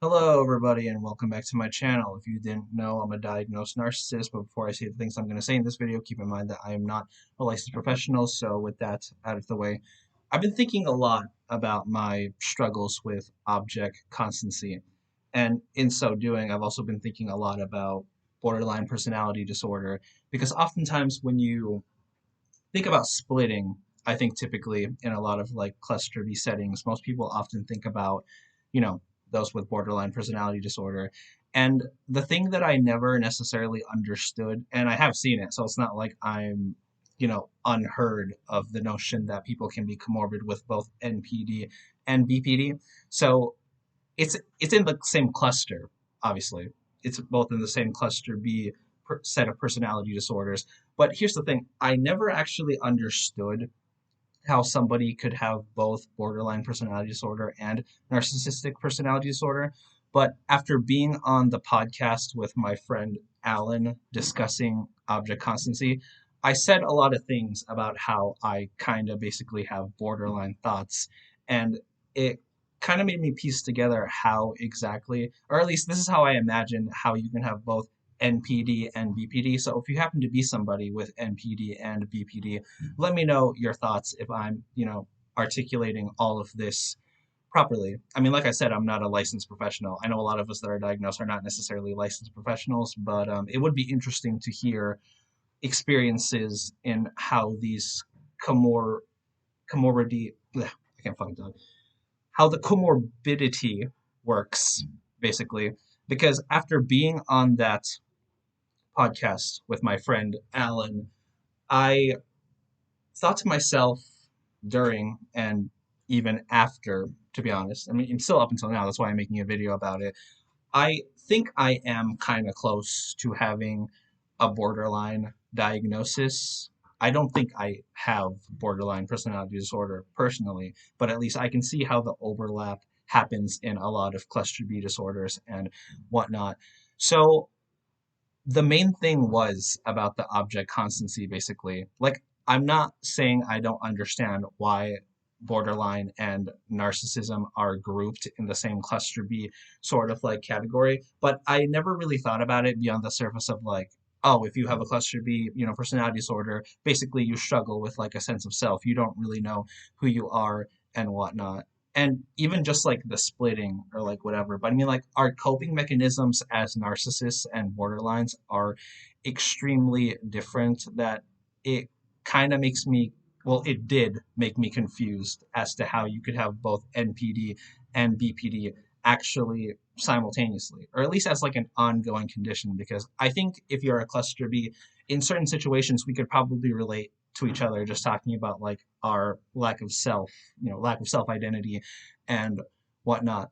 Hello, everybody, and welcome back to my channel. If you didn't know, I'm a diagnosed narcissist, but before I say the things I'm going to say in this video, keep in mind that I am not a licensed professional, so with that out of the way, I've been thinking a lot about my struggles with object constancy, and in so doing, I've also been thinking a lot about borderline personality disorder, because oftentimes when you think about splitting, I think typically in a lot of like cluster B settings, most people often think about, you know, those with borderline personality disorder. And the thing that I never necessarily understood, and I have seen it, so it's not like I'm, unheard of the notion that people can be comorbid with both NPD and BPD. So it's in the same cluster, obviously. It's both in the same cluster B set of personality disorders. But here's the thing: I never actually understood how somebody could have both borderline personality disorder and narcissistic personality disorder. But after being on the podcast with my friend Alan discussing object constancy, I said a lot of things about how I kind of basically have borderline thoughts. And it kind of made me piece together how exactly, or at least this is how I imagine how you can have both NPD and BPD. So if you happen to be somebody with NPD and BPD, let me know your thoughts if I'm, articulating all of this properly. I mean, like I said, I'm not a licensed professional. I know a lot of us that are diagnosed are not necessarily licensed professionals, but it would be interesting to hear experiences in how these comor comorbidity, I can't fucking talk, how the comorbidity works, basically. Because after being on that podcast with my friend Alan, I thought to myself during and even after, to be honest. I mean, I'm still up until now. That's why I'm making a video about it. I think I am kind of close to having a borderline diagnosis. I don't think I have borderline personality disorder personally, but at least I can see how the overlap happens in a lot of cluster B disorders and whatnot. So the main thing was about the object constancy, basically. Like, I'm not saying I don't understand why borderline and narcissism are grouped in the same cluster B sort of like category, but I never really thought about it beyond the surface of like, oh, if you have a cluster B, personality disorder, basically you struggle with like a sense of self. You don't really know who you are and whatnot, and even just like the splitting or like whatever. But I mean, like, our coping mechanisms as narcissists and borderlines are extremely different, that it kind of makes me, well, it did make me confused as to how you could have both NPD and BPD actually simultaneously, or at least as like an ongoing condition. Because I think if you're a cluster B, in certain situations we could probably relate to each other, just talking about like our lack of self, lack of self identity and whatnot.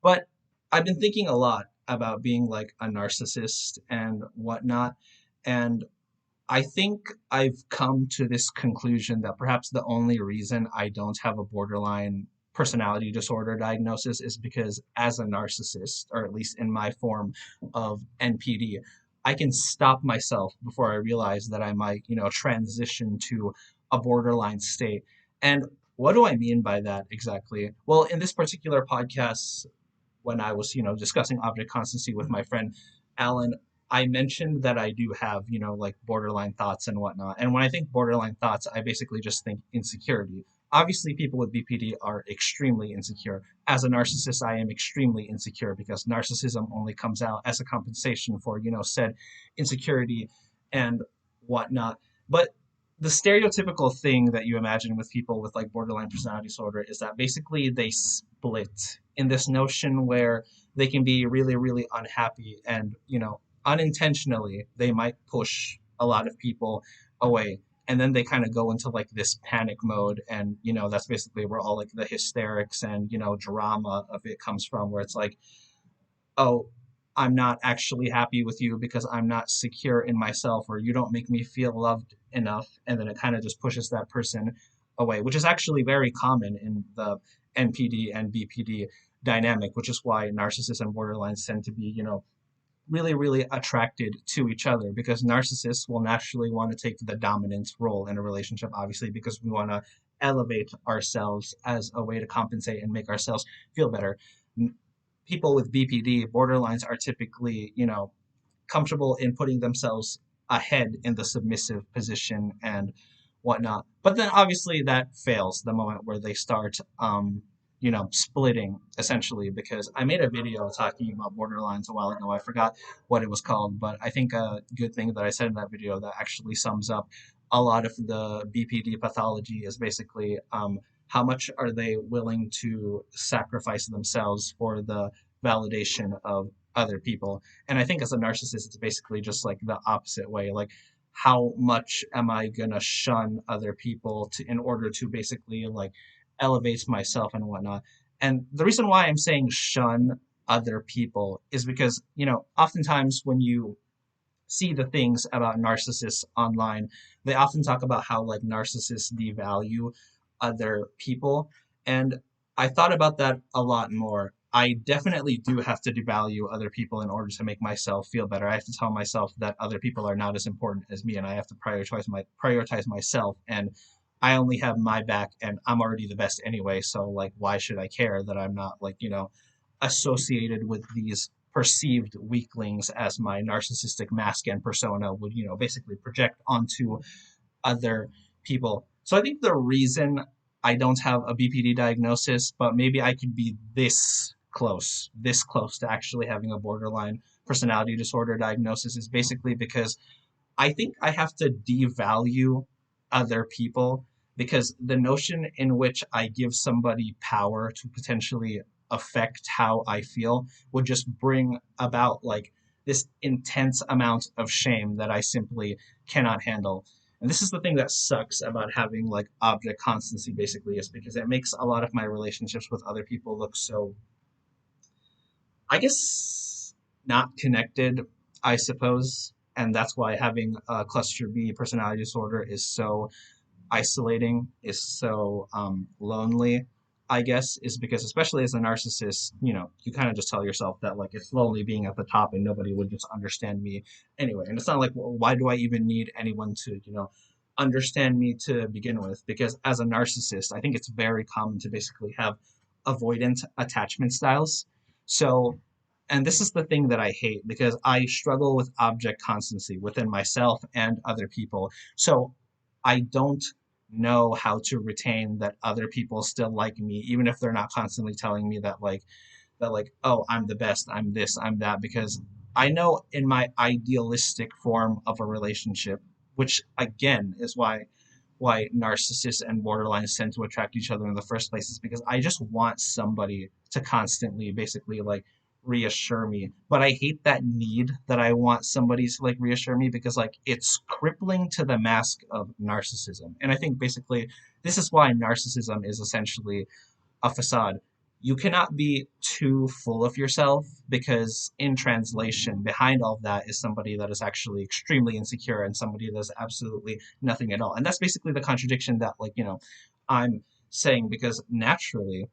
But I've been thinking a lot about being like a narcissist and whatnot. And I think I've come to this conclusion that perhaps the only reason I don't have a borderline personality disorder diagnosis is because as a narcissist, or at least in my form of NPD, I can stop myself before I realize that I might, transition to a borderline state. And what do I mean by that exactly? Well, in this particular podcast, when I was, discussing object constancy with my friend Alan, I mentioned that I do have, like borderline thoughts and whatnot. And when I think borderline thoughts, I basically just think insecurity. Obviously, people with BPD are extremely insecure. As a narcissist, I am extremely insecure because narcissism only comes out as a compensation for, said insecurity and whatnot. But the stereotypical thing that you imagine with people with like borderline personality disorder is that basically they split in this notion where they can be really, really unhappy, and, unintentionally they might push a lot of people away. And then they kind of go into like this panic mode. And, that's basically where all like the hysterics and, drama of it comes from, where it's like, oh, I'm not actually happy with you because I'm not secure in myself, or you don't make me feel loved enough. And then it kind of just pushes that person away, which is actually very common in the NPD and BPD dynamic, which is why narcissists and borderlines tend to be, really, really attracted to each other, because narcissists will naturally want to take the dominant role in a relationship, obviously, because we want to elevate ourselves as a way to compensate and make ourselves feel better. people with BPD, borderlines are typically, comfortable in putting themselves ahead in the submissive position and whatnot. But then obviously that fails the moment where they start, splitting essentially. Because I made a video talking about borderlines a while ago. I forgot what it was called, but I think a good thing that I said in that video that actually sums up a lot of the BPD pathology is basically how much are they willing to sacrifice themselves for the validation of other people. And I think as a narcissist, it's basically just like the opposite way. Like, how much am I gonna shun other people to in order to basically like elevate myself and whatnot? And the reason why I'm saying shun other people is because, oftentimes when you see the things about narcissists online, they often talk about how like narcissists devalue other people. And I thought about that a lot more. I definitely do have to devalue other people in order to make myself feel better. I have to tell myself that other people are not as important as me, and I have to prioritize myself. And I only have my back, and I'm already the best anyway. So like, why should I care that I'm not like associated with these perceived weaklings as my narcissistic mask and persona would basically project onto other people. So I think the reason I don't have a BPD diagnosis, but maybe I could be this close to actually having a borderline personality disorder diagnosis, is basically because I think I have to devalue other people, because the notion in which I give somebody power to potentially affect how I feel would just bring about like this intense amount of shame that I simply cannot handle. And this is the thing that sucks about having like object constancy, basically, is because it makes a lot of my relationships with other people look so, I guess, not connected, I suppose. And that's why having a cluster B personality disorder is so isolating, is so lonely, I guess, is because, especially as a narcissist, you kind of just tell yourself that like it's lonely being at the top and nobody would just understand me anyway. And it's not like, well, why do I even need anyone to, understand me to begin with? Because as a narcissist, I think it's very common to basically have avoidant attachment styles. So, and this is the thing that I hate, because I struggle with object constancy within myself and other people. So I don't know how to retain that other people still like me, even if they're not constantly telling me that, oh, I'm the best, I'm this, I'm that. Because I know in my idealistic form of a relationship, which again is why narcissists and borderlines tend to attract each other in the first place, is because I just want somebody to constantly basically like reassure me. But I hate that need that I want somebody to like reassure me, because like it's crippling to the mask of narcissism. And I think basically this is why narcissism is essentially a facade. You cannot be too full of yourself, because in translation, behind all of that is somebody that is actually extremely insecure and somebody that does absolutely nothing at all. And that's basically the contradiction that, like, I'm saying, because naturally,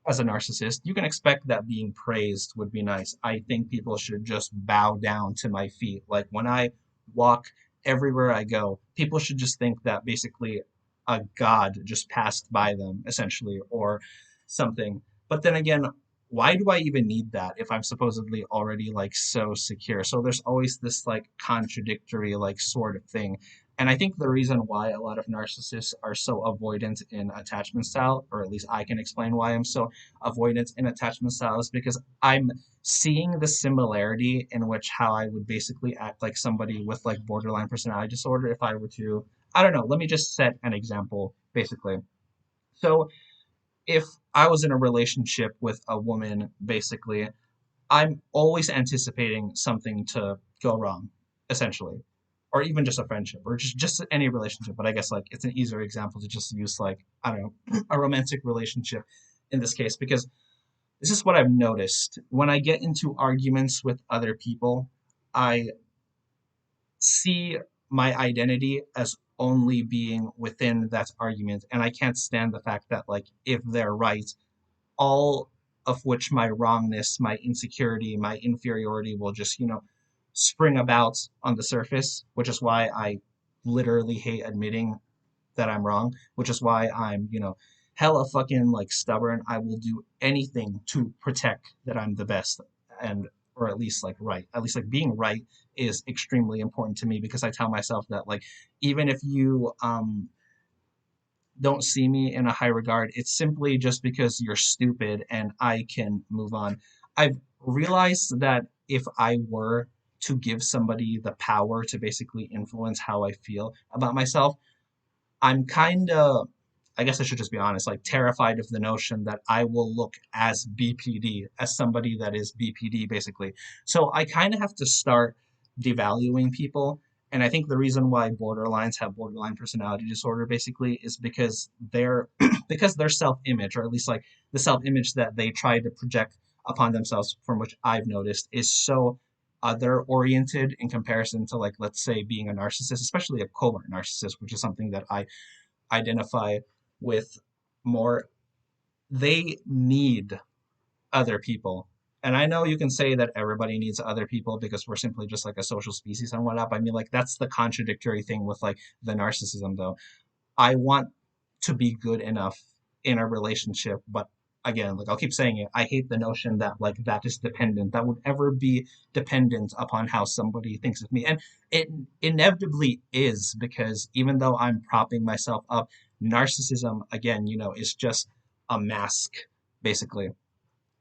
as a narcissist, you can expect that being praised would be nice. I think people should just bow down to my feet. Like when I walk everywhere I go, people should just think that basically a god just passed by them, essentially, or something. But then again, why do I even need that if I'm supposedly already like so secure? So there's always this like contradictory like sort of thing. And I think the reason why a lot of narcissists are so avoidant in attachment style, or at least I can explain why I'm so avoidance in attachment styles, because I'm seeing the similarity in which how I would basically act like somebody with like borderline personality disorder if I were to, I don't know, let me just set an example basically. So if I was in a relationship with a woman, basically, I'm always anticipating something to go wrong, essentially. Or even just a friendship, or just any relationship. But I guess like it's an easier example to just use like, I don't know, a romantic relationship in this case, because this is what I've noticed. When I get into arguments with other people, I see my identity as only being within that argument. And I can't stand the fact that, like, if they're right, all of which my wrongness, my insecurity, my inferiority will just, spring about on the surface, which is why I literally hate admitting that I'm wrong, which is why I'm, hella fucking like stubborn. I will do anything to protect that I'm the best, and or at least like right. At least like being right is extremely important to me because I tell myself that like even if you don't see me in a high regard, it's simply just because you're stupid and I can move on. I've realized that if I were to give somebody the power to basically influence how I feel about myself, I'm kind of, I guess I should just be honest, like terrified of the notion that I will look as BPD, as somebody that is BPD basically. So I kind of have to start devaluing people. And I think the reason why borderlines have borderline personality disorder basically is because they're because their self-image, or at least like the self-image that they try to project upon themselves, from which I've noticed, is so other oriented in comparison to like let's say being a narcissist, especially a covert narcissist, which is something that I identify with more. They need other people. And I know you can say that everybody needs other people because we're simply just like a social species and whatnot. But I mean, like, that's the contradictory thing with like the narcissism, though. I want to be good enough in a relationship, but again, like I'll keep saying it, I hate the notion that like that is dependent, that would ever be dependent upon how somebody thinks of me. And it inevitably is because even though I'm propping myself up, narcissism, again, is just a mask, basically.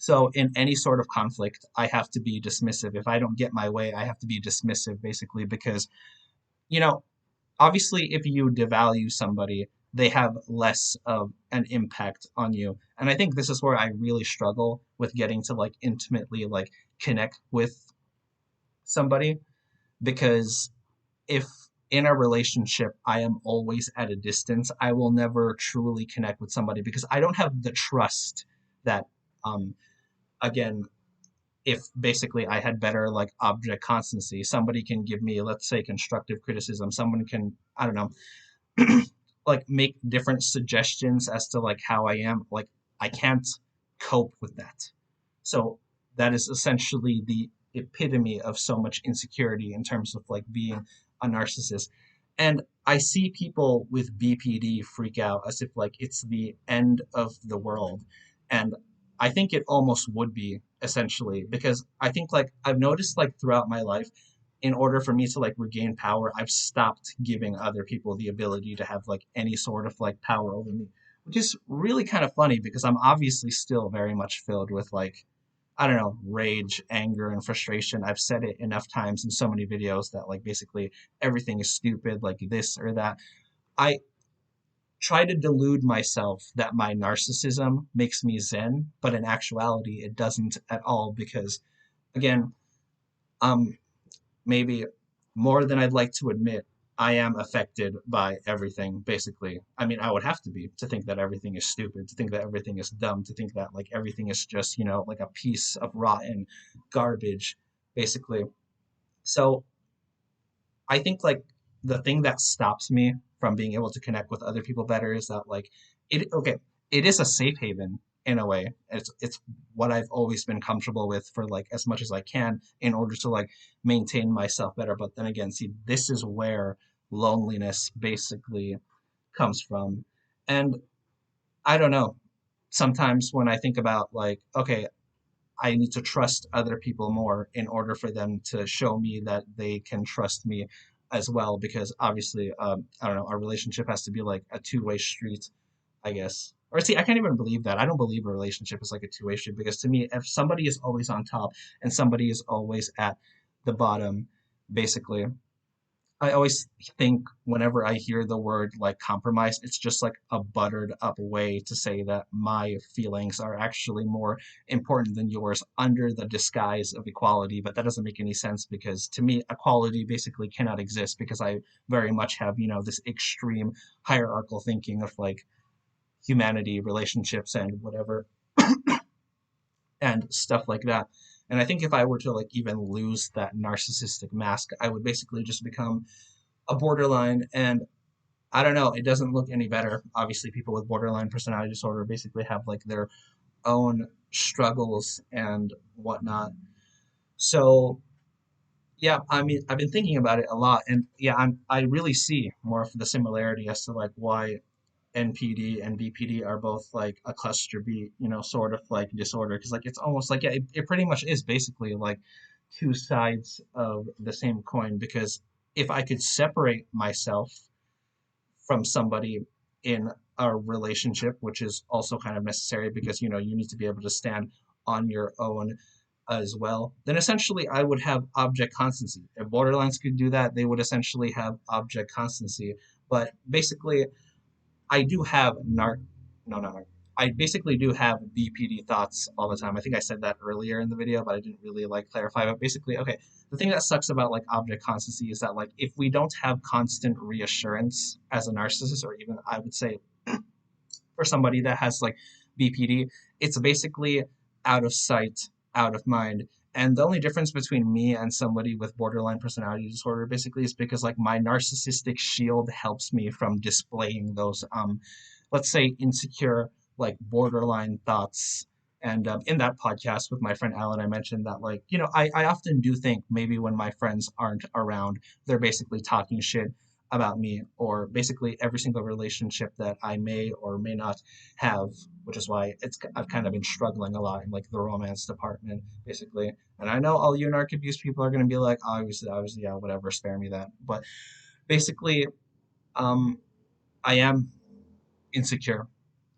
So in any sort of conflict, I have to be dismissive. If I don't get my way, I have to be dismissive, basically, because, you know, obviously if you devalue somebody, they have less of an impact on you. And I think this is where I really struggle with getting to like intimately like connect with somebody, because if in a relationship I am always at a distance, I will never truly connect with somebody because I don't have the trust that um again, if basically I had better like object constancy, somebody can give me, let's say, constructive criticism, someone can, I don't know, like make different suggestions as to like how I am, like I can't cope with that. So that is essentially the epitome of so much insecurity in terms of like being a narcissist. And I see people with BPD freak out as if like it's the end of the world. And I think it almost would be essentially because I think like I've noticed like throughout my life, in order for me to like regain power, I've stopped giving other people the ability to have like any sort of like power over me, which is really kind of funny because I'm obviously still very much filled with like, I don't know, rage, anger, and frustration. I've said it enough times in so many videos that like basically everything is stupid, like this or that. I try to delude myself that my narcissism makes me zen, but in actuality, it doesn't at all because, again, um, maybe more than I'd like to admit, I am affected by everything, basically. I mean, I would have to be to think that everything is stupid, to think that everything is dumb, to think that like everything is just, like a piece of rotten garbage, basically. So I think like the thing that stops me from being able to connect with other people better is that like okay, it is a safe haven in a way. It's what I've always been comfortable with for like as much as I can in order to like maintain myself better. But then again, see, this is where loneliness basically comes from. And I don't know. Sometimes when I think about like, okay, I need to trust other people more in order for them to show me that they can trust me as well. Because obviously, I don't know, our relationship has to be like a two-way street, I guess. Or see, I can't even believe that. I don't believe a relationship is like a two-way street because to me, if somebody is always on top and somebody is always at the bottom, basically, I always think whenever I hear the word like compromise, it's just like a buttered up way to say that my feelings are actually more important than yours under the disguise of equality. But that doesn't make any sense because to me, equality basically cannot exist because I very much have, this extreme hierarchical thinking of like humanity, relationships, and whatever, and stuff like that. And I think if I were to like even lose that narcissistic mask, I would basically just become a borderline. And I don't know, it doesn't look any better. Obviously, people with borderline personality disorder basically have like their own struggles and whatnot. So yeah, I mean, I've been thinking about it a lot, and yeah, I really see more of the similarity as to like why NPD and BPD are both like a cluster B, sort of like disorder. Because like it's almost like, yeah, it pretty much is basically like two sides of the same coin. Because if I could separate myself from somebody in a relationship, which is also kind of necessary because you need to be able to stand on your own as well, then essentially I would have object constancy. If borderlines could do that, they would essentially have object constancy. But basically, I do have no, no, no. I basically do have BPD thoughts all the time. I think I said that earlier in the video, but I didn't really like clarify. But basically, okay, the thing that sucks about like object constancy is that like if we don't have constant reassurance as a narcissist, or even I would say for somebody that has like BPD, it's basically out of sight, out of mind. And the only difference between me and somebody with borderline personality disorder basically is because like my narcissistic shield helps me from displaying those let's say insecure like borderline thoughts. And in that podcast with my friend Alan, I mentioned that like, I often do think maybe when my friends aren't around, they're basically talking shit about me, or basically every single relationship that I may or may not have, which is why I've kind of been struggling a lot in like the romance department, basically. And I know all you narc abuse people are going to be like, obviously, yeah, whatever, spare me that. But basically, um, I am insecure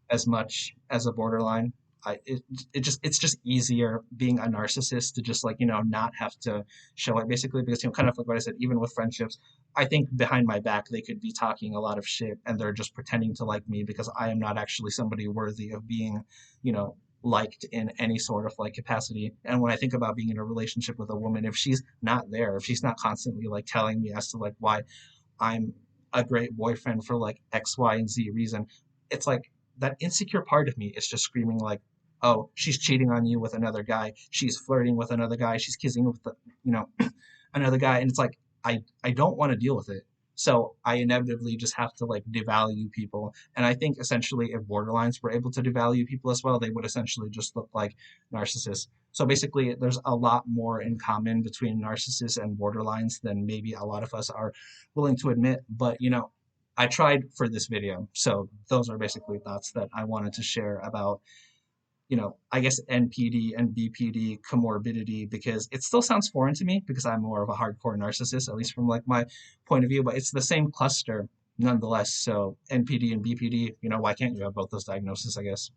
as much as a borderline. It's just easier being a narcissist to just like not have to show it, basically, because kind of like what I said, even with friendships, I think behind my back they could be talking a lot of shit and they're just pretending to like me because I am not actually somebody worthy of being you know liked in any sort of like capacity. And when I think about being in a relationship with a woman, if she's not there, if she's not constantly like telling me as to like why I'm a great boyfriend for like X, Y, and Z reason, it's like that insecure part of me is just screaming like, oh, she's cheating on you with another guy, she's flirting with another guy, she's kissing with you know another guy, and it's like I don't want to deal with it. So I inevitably just have to like devalue people. And I think essentially if borderlines were able to devalue people as well, they would essentially just look like narcissists. So basically there's a lot more in common between narcissists and borderlines than maybe a lot of us are willing to admit. But I tried for this video. So those are basically thoughts that I wanted to share about I guess NPD and BPD comorbidity, because it still sounds foreign to me because I'm more of a hardcore narcissist, at least from like my point of view, but it's the same cluster nonetheless. So NPD and BPD, why can't you have both those diagnoses, I guess?